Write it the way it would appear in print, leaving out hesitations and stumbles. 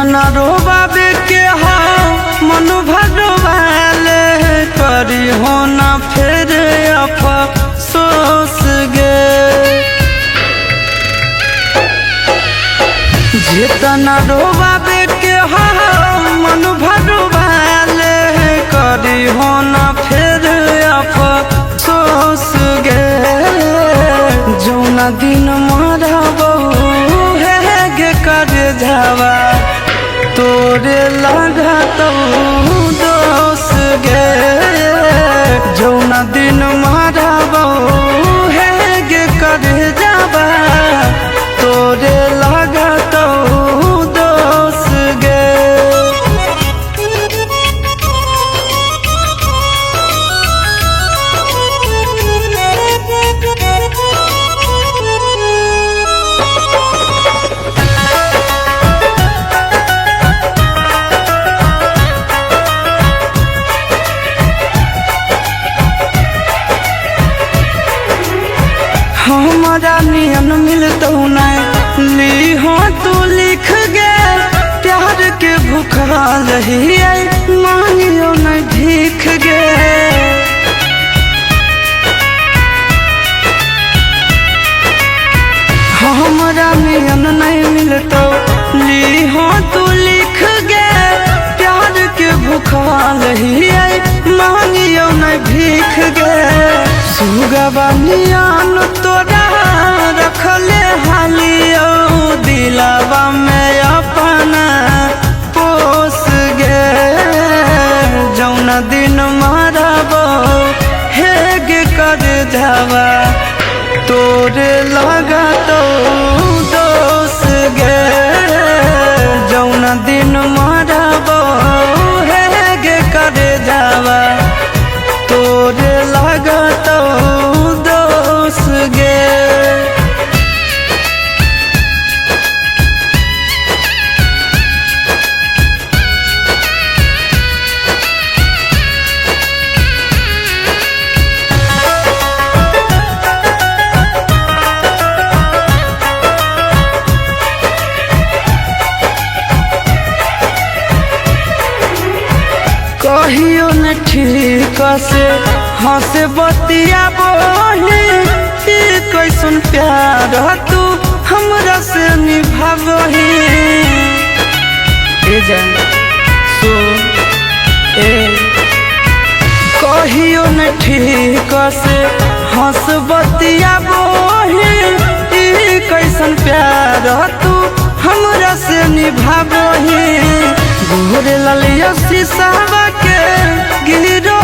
जितना रोबाबे के हो मन भरवाले करी हो ना फिर अफसोस गे। जितना रोबाबे के हो मन भरवाले करी हो ना फिर अफसोस गे। जौना दिन मारा बहू है गे कर जावा तोरे लगा तो दोस गे। जौना दिन मारा बहू है गे कर जावा तोरे लगा तो दोस गे। हमारा नियन मिलतो नहीं ली हो तू लिख गे। प्यार के भूखा रही मांगियो नहीं भीख गे। हमारा नियन नहीं मिलतो ली हो तू लिख गे। प्यार के भूखा रही मांगियो नहीं भीख गे। सुगवा नियन तोरा रखले हालियो दिलावा में अपना पोस गे। जौना दिन मारबो हे गे कर जावा तोरे लगा तो दोस गे। जौना दिन मारबो हे गे कर जावा तोरे लगा तो दोस गे। कहियो न ठीक से हंसे बतिया बोही कैसन प्यार तू हमरा से निभावही। कहियो न ठीक से हंस बतिया बोही कैसन प्यार तू हमरा से निभावही। घूर ललिया शीशावा के गिरो